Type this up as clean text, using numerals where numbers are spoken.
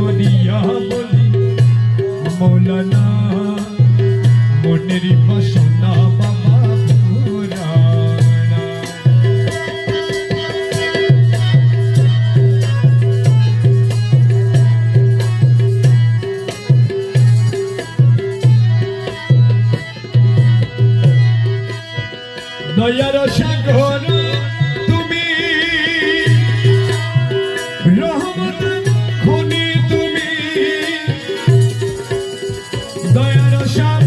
করিয়া বলি মৌলানা মনেরই বাসনা বাবা পুরানা। দয়ার সাগর তুমি, রহমত খনি তুমি, দয়ার সাগর